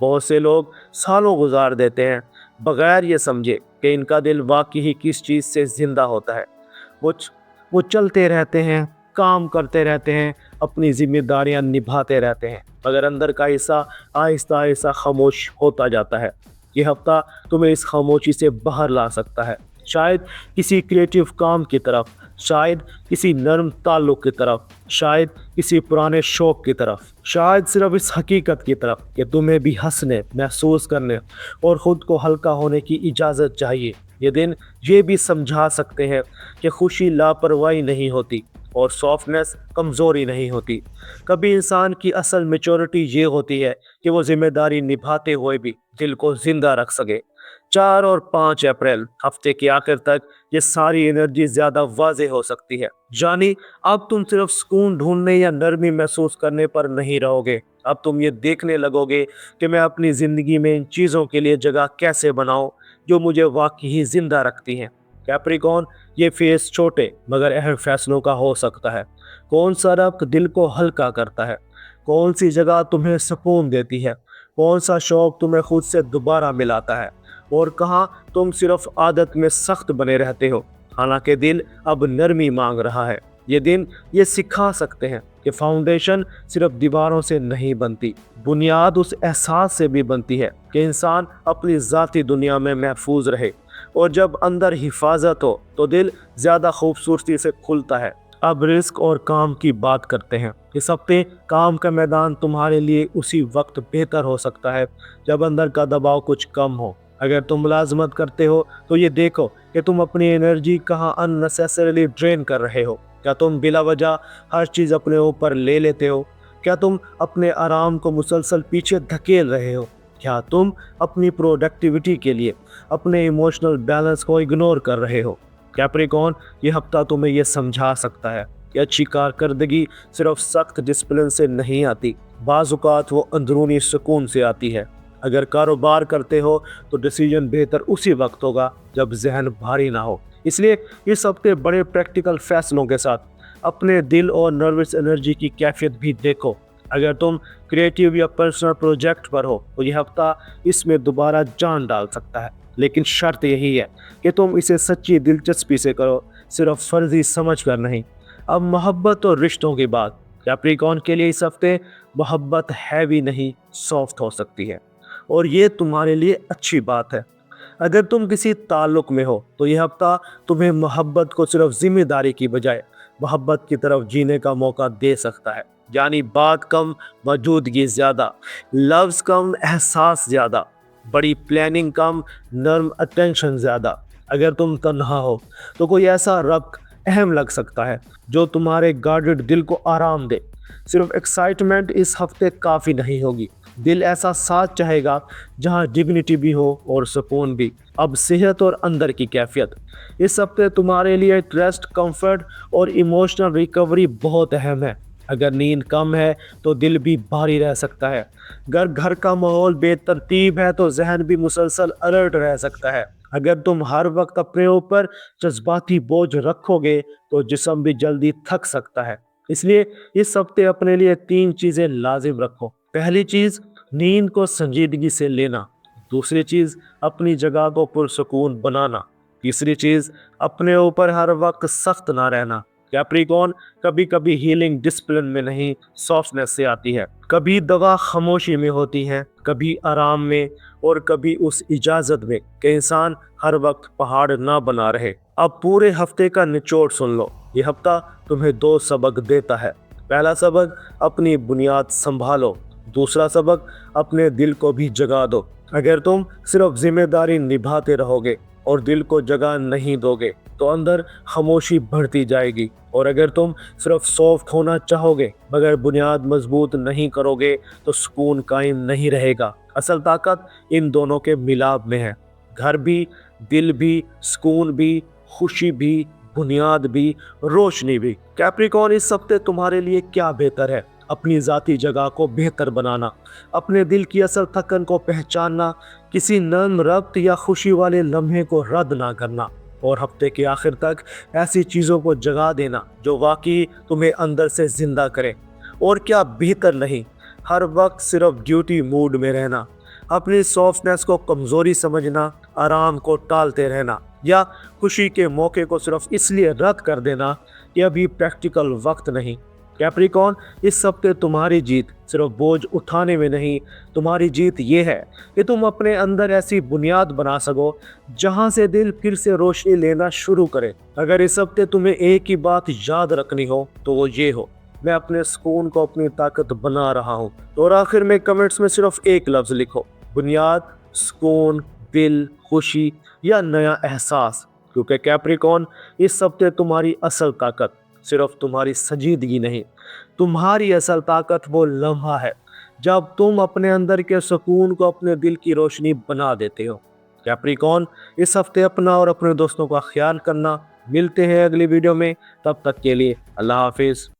بہت سے لوگ سالوں گزار دیتے ہیں بغیر یہ سمجھے کہ ان کا دل واقعی کس چیز سے زندہ ہوتا ہے۔ وہ وہ چلتے رہتے ہیں، کام کرتے رہتے ہیں، اپنی ذمہ داریاں نبھاتے رہتے ہیں، مگر اندر کا حصہ آہستہ آہستہ خاموش ہوتا جاتا ہے۔ یہ ہفتہ تمہیں اس خاموشی سے باہر لا سکتا ہے، شاید کسی کریٹیو کام کی طرف، شاید کسی نرم تعلق کی طرف، شاید کسی پرانے شوق کی طرف، شاید صرف اس حقیقت کی طرف کہ تمہیں بھی ہنسنے، محسوس کرنے اور خود کو ہلکا ہونے کی اجازت چاہیے۔ یہ دن یہ بھی سمجھا سکتے ہیں کہ خوشی لاپرواہی نہیں ہوتی اور سافٹنس کمزوری نہیں ہوتی۔ کبھی انسان کی اصل میچورٹی یہ ہوتی ہے کہ وہ ذمہ داری نبھاتے ہوئے بھی دل کو زندہ رکھ سکے۔ 4 اور 5 اپریل ہفتے کے آخر تک یہ ساری انرجی زیادہ واضح ہو سکتی ہے۔ یعنی اب تم صرف سکون ڈھونڈنے یا نرمی محسوس کرنے پر نہیں رہو گے، اب تم یہ دیکھنے لگو گے کہ میں اپنی زندگی میں ان چیزوں کے لیے جگہ کیسے بناؤں جو مجھے واقعی زندہ رکھتی ہیں۔ کیپریکون، یہ فیس چھوٹے مگر اہم فیصلوں کا ہو سکتا ہے۔ کون سا ربط دل کو ہلکا کرتا ہے؟ کون سی جگہ تمہیں سکون دیتی ہے؟ کون سا شوق تمہیں خود سے دوبارہ ملاتا ہے؟ اور کہاں تم صرف عادت میں سخت بنے رہتے ہو حالانکہ دل اب نرمی مانگ رہا ہے۔ یہ دن یہ سکھا سکتے ہیں کہ فاؤنڈیشن صرف دیواروں سے نہیں بنتی، بنیاد اس احساس سے بھی بنتی ہے کہ انسان اپنی ذاتی دنیا میں محفوظ رہے، اور جب اندر حفاظت ہو تو دل زیادہ خوبصورتی سے کھلتا ہے۔ اب رزق اور کام کی بات کرتے ہیں۔ اس ہفتے کام کا میدان تمہارے لیے اسی وقت بہتر ہو سکتا ہے جب اندر کا دباؤ کچھ کم ہو۔ اگر تم ملازمت کرتے ہو تو یہ دیکھو کہ تم اپنی انرجی کہاں unnecessarily ڈرین کر رہے ہو۔ کیا تم بلا وجہ ہر چیز اپنے اوپر لے لیتے ہو؟ کیا تم اپنے آرام کو مسلسل پیچھے دھکیل رہے ہو؟ کیا تم اپنی پروڈکٹیوٹی کے لیے اپنے ایموشنل بیلنس کو اگنور کر رہے ہو؟ کیپریکون، یہ ہفتہ تمہیں یہ سمجھا سکتا ہے کہ اچھی کارکردگی صرف سخت ڈسپلن سے نہیں آتی، بعض اوقات وہ اندرونی سکون سے آتی ہے۔ اگر کاروبار کرتے ہو تو ڈیسیجن بہتر اسی وقت ہوگا جب ذہن بھاری نہ ہو۔ اس لیے اس ہفتے بڑے پریکٹیکل فیصلوں کے ساتھ اپنے دل اور نروس انرجی کی کیفیت بھی دیکھو۔ اگر تم کریٹیو یا پرسنل پروجیکٹ پر ہو تو یہ ہفتہ اس میں دوبارہ جان ڈال سکتا ہے، لیکن شرط یہی ہے کہ تم اسے سچی دلچسپی سے کرو، صرف فرضی سمجھ کر نہیں۔ اب محبت اور رشتوں کی بات۔ کیپریکون کے لیے اس ہفتے محبت ہیوی نہیں، سافٹ ہو سکتی ہے، اور یہ تمہارے لیے اچھی بات ہے۔ اگر تم کسی تعلق میں ہو تو یہ ہفتہ تمہیں محبت کو صرف ذمہ داری کی بجائے محبت کی طرف جینے کا موقع دے سکتا ہے۔ یعنی بات کم، موجودگی زیادہ، لفظ کم، احساس زیادہ، بڑی پلاننگ کم، نرم اٹینشن زیادہ۔ اگر تم تنہا ہو تو کوئی ایسا ربط اہم لگ سکتا ہے جو تمہارے گارڈڈ دل کو آرام دے۔ صرف ایکسائٹمنٹ اس ہفتے کافی نہیں ہوگی، دل ایسا ساتھ چاہے گا جہاں ڈگنیٹی بھی ہو اور سکون بھی۔ اب صحت اور اندر کی کیفیت۔ اس ہفتے تمہارے لیے ریسٹ، کمفرٹ اور ایموشنل ریکوری بہت اہم ہے۔ اگر نیند کم ہے تو دل بھی بھاری رہ سکتا ہے، اگر گھر کا ماحول بے ترتیب ہے تو ذہن بھی مسلسل الرٹ رہ سکتا ہے، اگر تم ہر وقت اپنے اوپر جذباتی بوجھ رکھو گے تو جسم بھی جلدی تھک سکتا ہے۔ اس لیے اس ہفتے اپنے لیے 3 چیزیں لازم رکھو۔ پہلی چیز، نیند کو سنجیدگی سے لینا۔ دوسری چیز، اپنی جگہ کو پرسکون بنانا۔ تیسری چیز، اپنے اوپر ہر وقت سخت نہ رہنا۔ کیپریکون، کبھی کبھی ہیلنگ ڈسپلن میں نہیں، سافٹنس سے آتی ہے۔ کبھی دوا خاموشی میں ہوتی ہے، کبھی آرام میں، اور کبھی اس اجازت میں کہ انسان ہر وقت پہاڑ نہ بنا رہے۔ اب پورے ہفتے کا نچوڑ سن لو۔ یہ ہفتہ تمہیں 2 سبق دیتا ہے۔ پہلا سبق، اپنی بنیاد سنبھالو۔ دوسرا سبق، اپنے دل کو بھی جگا دو۔ اگر تم صرف ذمہ داری نبھاتے رہو گے اور دل کو جگہ نہیں دو گے تو اندر خاموشی بڑھتی جائے گی، اور اگر تم صرف سافٹ ہونا چاہو گے مگر بنیاد مضبوط نہیں کرو گے تو سکون قائم نہیں رہے گا۔ اصل طاقت ان دونوں کے ملاپ میں ہے، گھر بھی، دل بھی، سکون بھی، خوشی بھی، بنیاد بھی، روشنی بھی۔ کیپریکون، اس ہفتے تمہارے لیے کیا بہتر ہے؟ اپنی ذاتی جگہ کو بہتر بنانا، اپنے دل کی اصل تھکن کو پہچاننا، کسی نرم ربط یا خوشی والے لمحے کو رد نہ کرنا، اور ہفتے کے آخر تک ایسی چیزوں کو جگا دینا جو واقعی تمہیں اندر سے زندہ کرے۔ اور کیا بہتر نہیں، ہر وقت صرف ڈیوٹی موڈ میں رہنا، اپنی سافٹنس کو کمزوری سمجھنا، آرام کو ٹالتے رہنا یا خوشی کے موقع کو صرف اس لیے رد کر دینا کہ ابھی پریکٹیکل وقت نہیں۔ کیپریکون، اس ہفتے تمہاری جیت صرف بوجھ اٹھانے میں نہیں، تمہاری جیت یہ ہے کہ تم اپنے اندر ایسی بنیاد بنا سکو جہاں سے دل پھر سے روشنی لینا شروع کرے۔ اگر اس ہفتے تمہیں ایک ہی بات یاد رکھنی ہو تو وہ یہ ہو، میں اپنے سکون کو اپنی طاقت بنا رہا ہوں۔ اور آخر میں کمنٹس میں صرف ایک لفظ لکھو، بنیاد، سکون، دل، خوشی یا نیا احساس، کیونکہ کیپریکون، اس ہفتے تمہاری اصل طاقت صرف تمہاری سنجیدگی نہیں، تمہاری اصل طاقت وہ لمحہ ہے جب تم اپنے اندر کے سکون کو اپنے دل کی روشنی بنا دیتے ہو۔ کیپریکون، اس ہفتے اپنا اور اپنے دوستوں کا خیال کرنا۔ ملتے ہیں اگلی ویڈیو میں، تب تک کے لیے اللہ حافظ۔